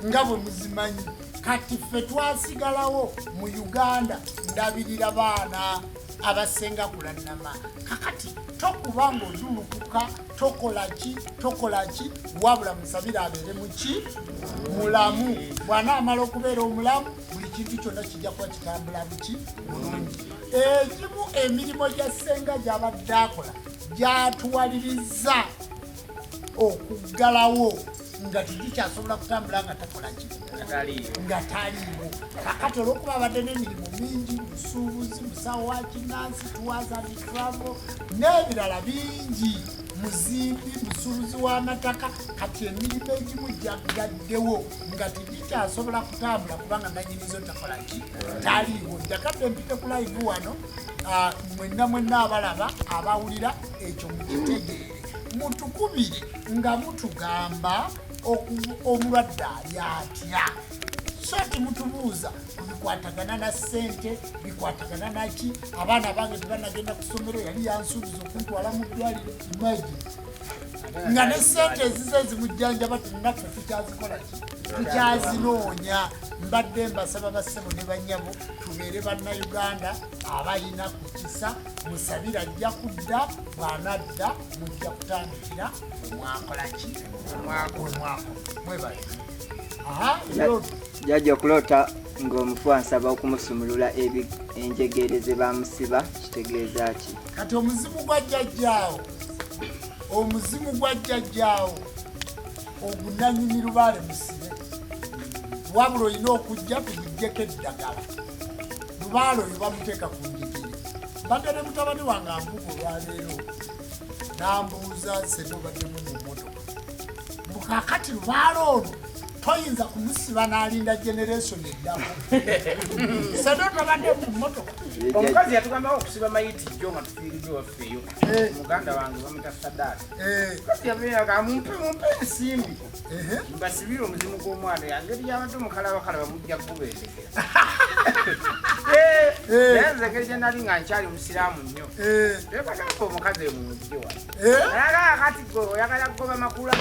nga bwe muzimanyi kati ffe twasigalawo mu Uganda ndabirira baana aba Ssengakulannama kakati tokuba ng'odulukuka tokola ki wabula musabire abeere muki mulamu bw'anaamala okubeera omulamu buli kintu kyonna kijja kuba kitambula buki bulungi egimu emirimu gya Ssenga gy'abadde akola gyatuwaliriza okuggalawo nga tigikyasobola kutambula nga takolaki nga taliiwo kakati olwokuba abadde n'emirimu mingi musuubuzi musawo wa kinansi tuwazani travel n'ebirala bingi muzimbi musuubuzi w'amataka kati emirimu egimu gyagaddewo nga tigikyasobola kutambula kubanga nanyinizo takolaki taliiwo jakadde mpite ku live wano mwenna abalaba abawulira ekyo mukitegeere mutukubire nga mutugamba omulwadde ali atya so timutubuuza bikwatagana na ssente bikwatagana naki abaana bange tebanagenda ku ssomero yali yansuubiza okuntwala mu ddwaliro imagine nga ne ssente ezize zimujjanjaba tinaffe tukyazikolaki tukyazinoonya mbadde mbasaba bassebo ne bannyabo tubeere bannayuganda abalina ku kisa musabira ajja kudda bw'anadda mujja kutandikira omwakolaki omwako mwebale jjajja okuloota ng'omufu ansaba okumusumulula enjegere ze bamusiba kitegeeza ki kati omuzimu gwa jjajjaawo ogunanyini lubaale musibe wabula olina okujja tugujjeko eddagala lubaale oyo bamuteeka ku njegere mbadde ne mutabani wange ambuga olwaleero n'ambuuza sente obaddemu mu mmotoka mbukakati lubaale olwo toyinza kumusiba n'alinda generation eddako sente otabadde mu mmotoka omukazi yatugambawo okusiba mayiti jjo nga tufiiridde waffeeyo muganda wange bamuta Sadaati omukazi yabeeraga mumpe ensimbi mbasibire omuzimu gw'omwana yangeri yabadde omukalabakalaba mujja kubeendekera naye nze engeri gye nali nga nkyali musiraamu nnyo tekagamba omukazi emunjje wano ayagaa kati gwe oyagala kugoba makula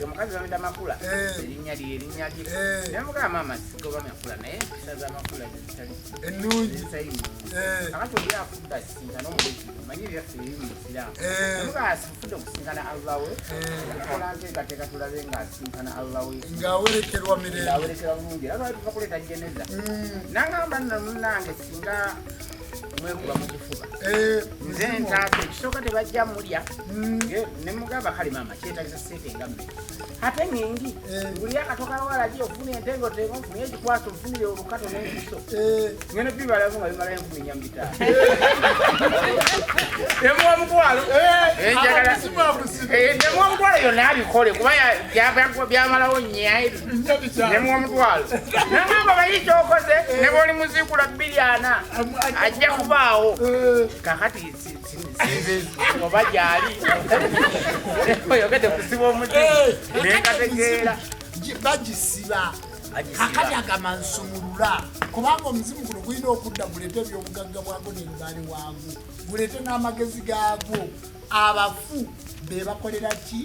omukazi bamita makula erinnya lye naye mugamba maama sigoba makula naye empisa z'amakula ennungi akati oli afudde asisinkana omuleki omanyi ebyaffe ebiri mu musiraamu mugamba sifudde okusinkana Allah we tukola nteekateeka tulabe ng'asinkana Allah we ng'awerekerwa mirembe ng'awerekera bulungi era lwali tuva kuleeta jeneza nangamba nno munnange singa mwekuba mu kifuba nze ntaata ekisooka tebajja mulya ne mugamba kale maama kyetagisa seete nga mmere ate ngengi buli akatoka walaji ofuna entengo tengo ofunye ekikwasa ofunire olukato n'enkiso ngeno bibalamu nga bimala 15,000 emuwa omutwalo nemuwa omutwalo yonna abikole kuba byamalawo nnyaeri nemuwa omutwalo nangamba bayi kyokoze ne bwoli muzikula 240 ajja kubaawo kakati oba gyali oyogedde kusiba omuti nenkategeera bagisiba kakati agamba nsumulula kubanga omuzimu guno gulina okudda guleete ebyobugagga bwago n'ebibaali waago guleete n'amagezi gaago abafu be bakolera ki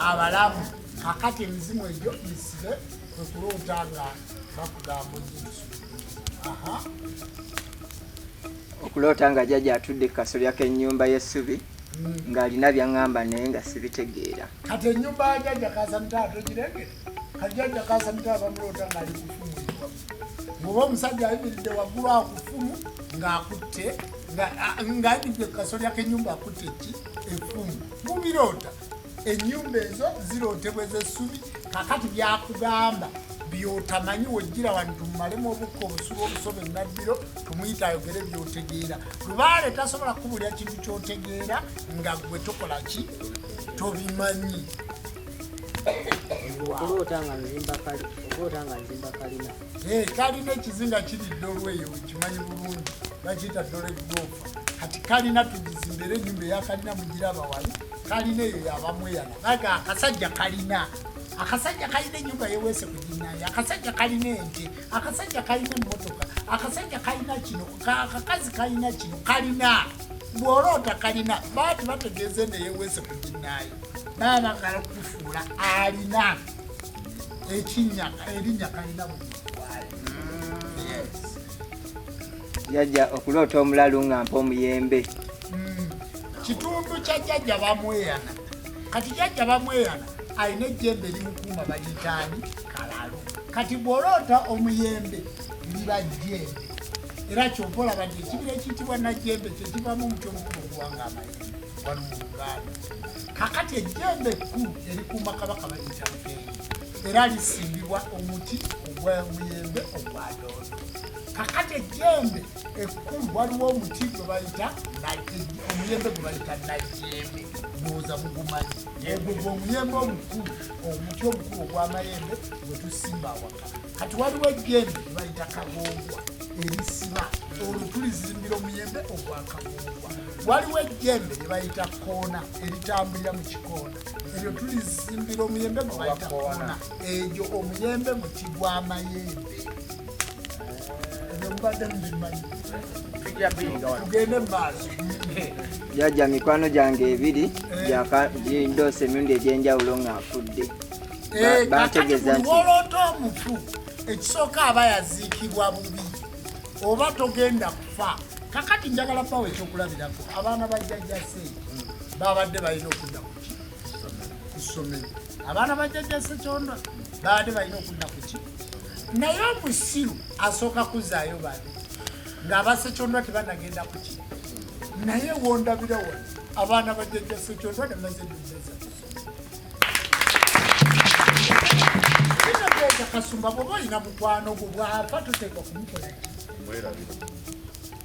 abalamu kakati emizimu egyo gisibe kwekuloota nga bakugamba oginsumulula okuloota nga jjajja atudde ku kasolya k'ennyumba y'essubi ng'alina byaŋŋamba naye nga sibitegeera kati ennyumba ya jjajja kasamita togiregere kati jjajja kasamita bamuloota ng'ali kufumulibwa ngoba omusajja ayimiridde waggulu awo kufumu ng'akutte ng'ayimiridde ku kasolya k'ennyumba akutte ki effumu mubiroota ennyumba ezo zirootebwa ez'essubi kakati byakugamba byotamanyi wejjira wano tumumalemu obukka obusuba obusobe enabbiro tumuyita ayogere byotegeera lubaale tasobola kubulya kintu kyotegeera nga gwe tokola ki tobimanyi okulota nga nzimba kalina kalina ekizinga kiridde olweyo kimanyi bulungi bakiyita dole gulofa kati kalina tugizimbere ennyumba eyakalina mugiraba wali kalina eyo yabamweyana aga akasajja kalina ennyumba yeweese ku ginnaye akasajja kalina ente akasajja kalina emmotoka akasajja kalina kino akakazi kalina kino kalina bw'oloota kalina baati bategeeze neyeweese ku ginnaye baba bagala okufuula alina erinnya kalina jjajja okuloota omulalu nga mpa omuyembe kitundu kya jjajja bamweyana kati jjajja bamweyana alina ejjembe limukuuma bayitaani kalalo kati bw'oloota omuyembe liba jjembe era kyompola badde ekibira ekiyitibwa najjembe kyekivamu omuti omukulu okuwanga amayembe wano mu Buganda kakati ejjembe ekkulu erikuuma kabaka bayita lukeeyi era lisimbibwa omuti ogw'omuyembe ogwadoodo kakati ejjembe ekkulu waliwo omuti gwe bayita omuyembe gwe bayita najjembe ndowooza mugumanyi ogwo gw'omuyembe omukulu omuti omukulu ogw'amayembe gwe tusimba awaka kati waliwo ejjembe gye bayita kagongwa erisiba olwo tulizimbira omuyembe ogwakagongwa waliwo ejjembe lye bayita koona eritambulira mu kikoona eryo tulizimbira omuyembe gwe bayita koona egyo omuyembe muti gw'amayembe ebyo mubadde mubimanyi tugende mu maaso jjajja mikwano gyange ebiri gindoose emirundi egy'enjawulo ng'afudde bategeeza nti woloota omufu ekisooka aba yaziikibwa bubi oba togenda kufa kakati njagala pawo ekyokulabirako abaana ba jjajjase babadde balina okudda ku ssomero abaana ba jjajjase kyondwa babadde balina okudda ku ki naye omusiru asooka kuzaayo bali ng'abasekyondwa tebanagenda ku ki naye wondabira wano abaana ba jjajjase kyondwa nemaze dubeza kitegeeza kasumba bwoba olina mukwano gwo bwafa toteeka kumukolaki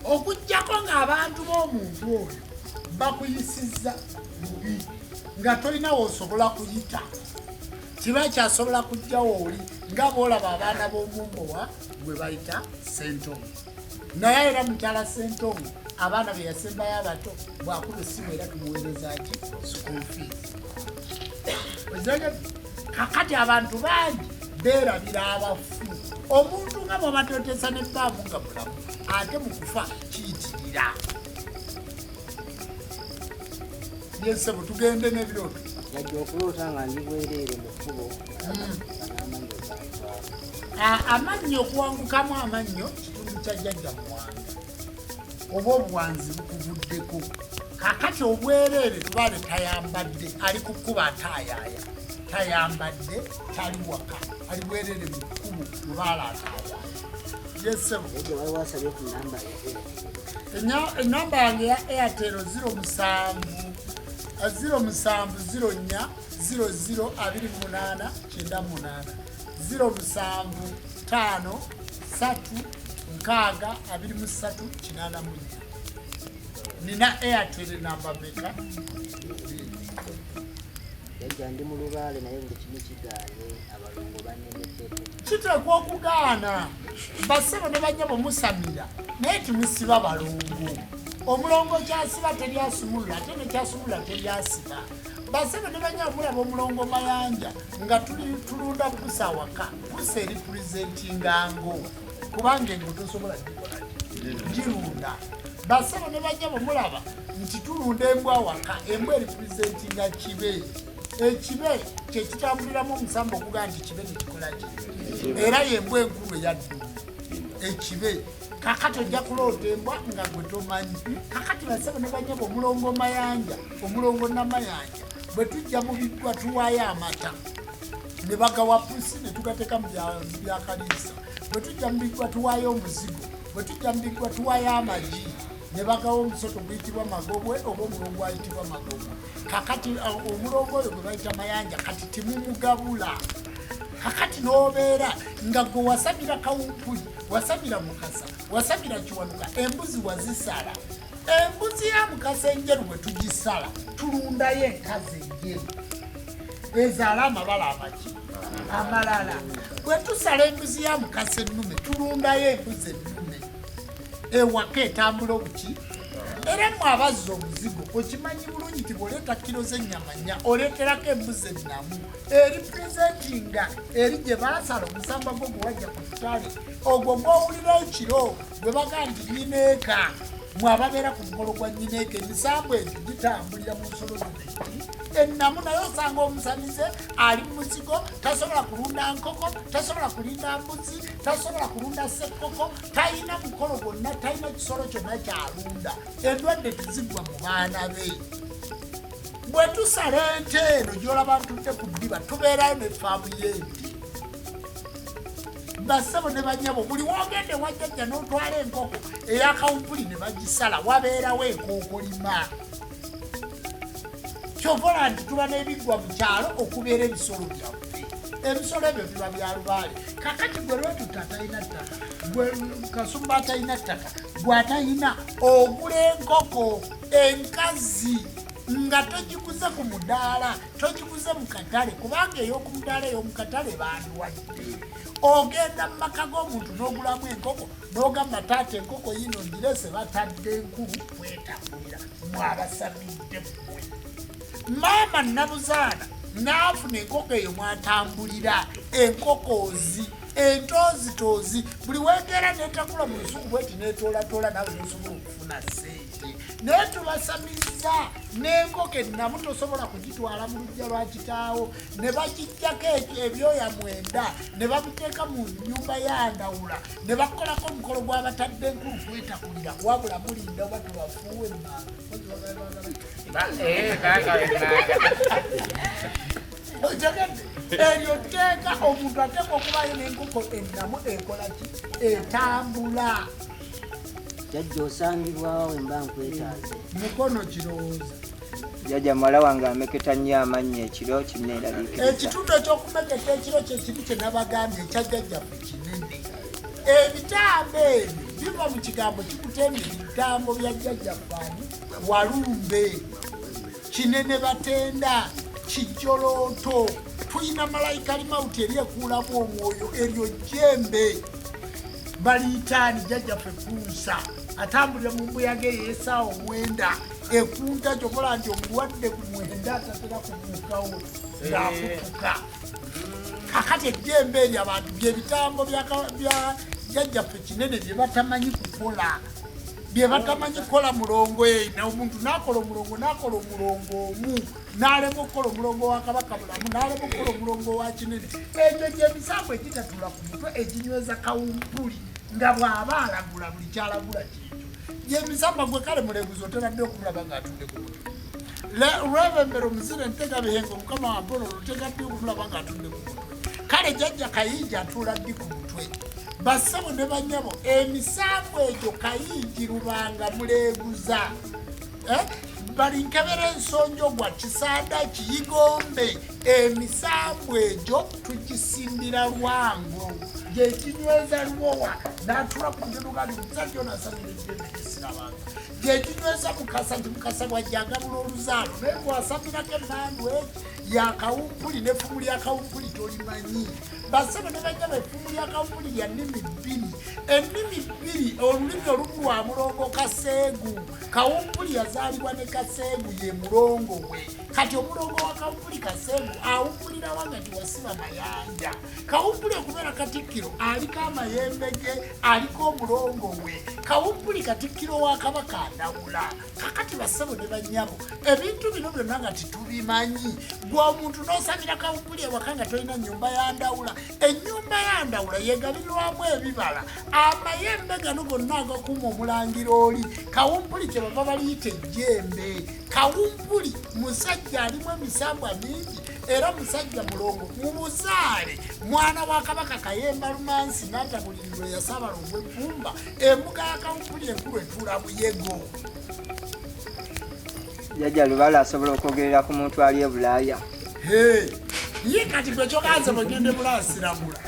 okujjako ng'abantu b'omuntu oyo bakuyisizza bubi nga tolina woosobola kuyita kiba kyasobola kujjawo oli nga boolaba abaana b'omumbowa gwe bayita sentongo naye era mukyala sentongo abaana be yasembayo abato bwakuba essimu era tumuweereza ki school fees kakati abantu bangi beerabira abafu omuntu nga bw'abateeteesa n'ebbaamu nga mulamu ate mu kufa kiyitirira yesebo tugende n'ebirooto yajja okuloota nga ndi bwereere mu kkubo amannyo okuwangukamu amannyo kitundu kya jjajja muwanga oba obuwanzi bukuvuddeko kakati obwereere tubaale tayambadde ali ku kkuba ataayaaya tayambadde tali waka ali bwerere mu kkubo lubaala ataaya yesebo enamba yange ya Airtel 07 070 0028 98 075 3 6 23 nina Airtel namba meka ndi mu lubaale naye buli kimu kigaanye abalongo baneneteko kiteekwa okugaana basebo ne banyabo musamira naye timusiba balongo omulongo kyasiba teryasumulula ate nekyasumulula teryasiba basebo ne banyabo mulaba omulongo mayanja nga tulunda pusa waka pusa eripurezentinga ngo kubanga engo tosobola girunda basebo ne banyabo mulaba nti tulunda embwa waka embwa eripurezentinga kibe ekibe kyekitambuliramu omusambo okuga nti kibe nekikola ki era yembwa enkulu eyaddu ekibe kakati ojja kuloota embwa nga gwe tomanyi kakati basebo ne banyabo omulongo mayanja omulongo namayanja bwe tujja mu biggwa tuwaayo amata ne bagawa pusi ne tugateeka mu byakaliisa bwe tujja mu biggwa tuwaayo omuzigo bwe tujja mu biggwa tuwaayo amagi ne bagawa omusoto guyitibwa magobwe oba omulongo ayitibwa magobwe kakati omulongo oyo gwe bayita mayanja kati timumugabula kakati n'obeera nga gwe wasabira kawumpuli wasabira mukasa wasabira kiwanuka embuzi wazisala embuzi ya mukasa enjeru bwe tugisala tulundayo enkazi enjeru ezaala amabala amaki amalala bwe tusala embuzi ya mukasa ennume tulundayo embuzi ennume ewaka etambula obuki era mwe abazza omuzigo okimanyi bulungi ti bw'oleeta kiro z'ennyama nnya oleeterako embuzi ennamu eripurezentinga eri gye baasala omusamba gwo gwe wajja ku ttale ogwo gw'owulira ekiro gwe baga nti nyineeka mwe ababeera ku mukolo gwa nyineeka emisambo egyo gitambulira mu nsolo z'enki ennamu naye osanga omusamize ali mu muzigo tasobola kulunda nkoko tasobola kulinda mbuzi tasobola kulunda ssekkoko talina mukolo gwonna talina kisolo kyonna kyalunda endwadde tezigwa mu baana be bwe tusala ente eno gy'olaba ntudde ku ddiba tubeerayo ne faamu y'ente basebo ne banyabo buli wogende wajjajja n'otwala enkoko eyakawumpuli ne bagisala wabeerawo enkookolima kyovola nti tuba n'ebiggwa mu kyalo okubeera ebisolo byaffe ebisolo ebyo biba bya lubaale kakati gwe lwetuta atalina ttaka gwe kasumba atalina ttaka gwe atalina ogula enkoko enkazi nga togiguze ku mudaala togiguze mu katale kubanga ey'oku mudaala ey'omu katale bandiwadde ogenda mu maka g'omuntu n'ogulamu enkoko n'ogamba taata enkoko yino ngirese batadde enkulu kwetambulira mwabasamidde mmwe maama nabuzaana n'afuna enkoko eyo mwatambulira enkokoozi entoozitoozi buli weegera neetakula mu lusuku bweti neetoolatola nawe nesobola okufuna sente naye tubasamizza n'enkoko ennamu tosobola kugitwala mu lujja lwa kitaawo ne bagijjako ebyoya mwenda ne bamuteeka mu nnyumba yandawula ne bakolako omukolo gw'abatadde enkulu kwetakulira wabula mulinda oba tubafuuwe ojagedde eryo tteeka omuntu ateeka okubayo n'enkoko ennamu ekola ki etambula jajja osangibwawo emba nkwetaaze mukono kirowooza jajja muwala wange ameketa nnyo amannyo ekiro kinneeraliikiriza ekitundu ekyokumeketa ekiro kyekibi kye nabagambye ekya jjajjaffe kinene ebitambo ebyo biva mu kigambo kikutembe ebitambo bya jjajjaffaani walumbe kinene batenda kijolooto tulina malayika limawuti eryekuulamu omwoyo eryo jjembe baliitaani jjajjaffe kunsa atambulira mu mbuyaga eyo esaawa omwenda ekunta kyokola nti omulwadde ku mwenda atatera kubuukawo ng'akutuka kakati ejjembe eryo abantu byebitambo bya jjajjaffe kinene bye batamanyi kukola bye batamanyi kukola mulongo eyo omuntu n'akola omulongo omu n'alema okukola omulongo wa kabaka bulamu n'alema okukola omulongo wa kinene egyo gyemisambo egitatula ku mutwe eginyweza kawumpuli nga bw'aba alagula buli kyalagula kyekyo gyemisambo gwe kale muleguzi oteradde okumulaba ng'atudde ku mutwe olwebembera omuzire ntega bihengo mukama wampola olutega ddi okulaba nga atudde ku mutwe kale jjajja kayinji atuula ddi ku mutwe bassabo ne bannyabo emisango egyo kayinji Lubanga muleeguza balinkebera ensonjo gwa Kisaada Kiyigombe emisango egyo tugisimbira Lwango gyekinyweza Lwowa n'atula ku nzerugali musajja ono asamira ejjembe gesirabanga gyekinyweza Mukasa nti Mukasa gwajjagabula oluzaalo naye gwasamirako emmandu yakawumpuli n'effumu lyakawumpuli tolimanyi bassebo ne bajja effumu lyakawumpuli lya nnimi bbiri ennimi bbiri olulimi olumu lwa mulongo Kaseegu Kawumpuli yazaalibwa ne Kaseegu ye mulongo we kati omulongo wa Kawumpuli Kaseegu awumpulira wangati wasiba mayanja Kawumpuli okubeera Katikkiro aliko amayembe ge aliko omulongo we Kawumpuli Katikkiro wa Kabaka Ndawula kakati bassebo ne bannyabo ebintu bino byonna nga titubimanyi gwe omuntu n'osabira Kawumpuli ewaka nga tolina nnyumba ya Ndawula ennyumba ya Ndawula yegabirirwamu ebibala amayembe gano gonna agakuuma omulangira oli Kawumpuli kyebava baliyita ejjembe Kawumpuli musajja alimu emisambwa mingi era musajja mulongo mu buzaale mwana wa Kabaka Kayemba Lumansi n'atabulirirwe Yasaabalongo Ebbumba embuga ya Kawumpuli enkulu etuula Buyego jjajja Lubaale asobola okwogerera ku muntu ali e Bulaaya ye kati gwe kyoganze bwegende Bulaaya siramula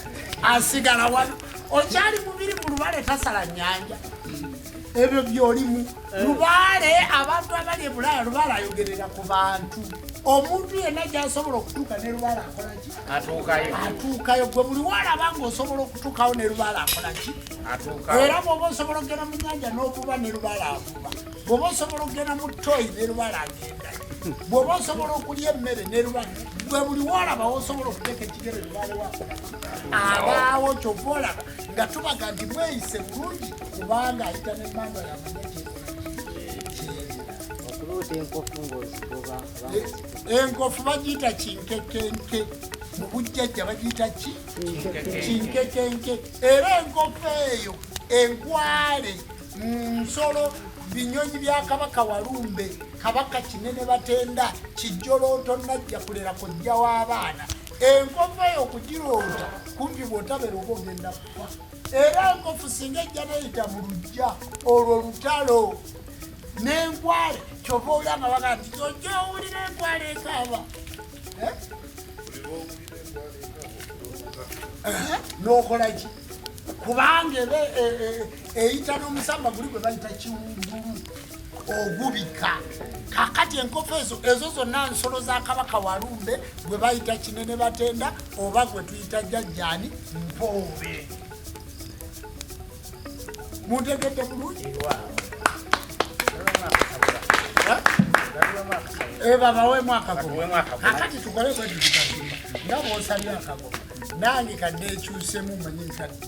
asigala wano okyali mubiri mu Lubaale tasala nnyanja ebyo byolimu Lubaale abantu abali e Bulaaya Lubaale ayogerera ku bantu omuntu yenna gy'asobola okutuuka ne Lubaale akolaki atuukayo gwe buli walaba ng'osobola okutuukawo ne Lubaale akolaki era bw'oba osobola okugenda mu nnyanja n'ovuba ne Lubaale avuba bw'oba osobola okugenda mu toyi ne Lubaale agendayo bw'oba osobola okulya emmere ne Lubaale gwe buli walaba wosobola okuteeka ekigere Lubaale wakolaki abaawo kyova olaba nga tubaga nti mweyise bulungi kubanga ayita n'emmanga yamanye enkofu bagiyita kinkekenke mu bujjajja bagiyita ki kinkekenke era enkofu eyo enkwale nsolo binyonyi bya Kabaka Walumbe Kabaka Kinene Batenda Kijjolooto Najja kulera kojja w'abaana enkofu eyo okugiroota kumpi bw'otabeera oba ogenda kufa era enkofu singa ejja neyita mu lujja olwo lutalo n'enkwale kyova owulira nga baga nti ojja owulira enkwale ekaaba n'okolaki kubanga eba eyita n'omusamba guli gwe bayita kiwungulu ogubika kakati enkofu ezo zonna nsolo za Kabaka Walumbe gwe bayita Kinene Batenda oba gwe tuyita jjajjaani Mpoobe muntegedde bulungi babaweemu akagoma kakati tukole bwe tutazimba nga bw'osabye akagoma nange kadde ekyusemu manyi nkadde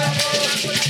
Thank you.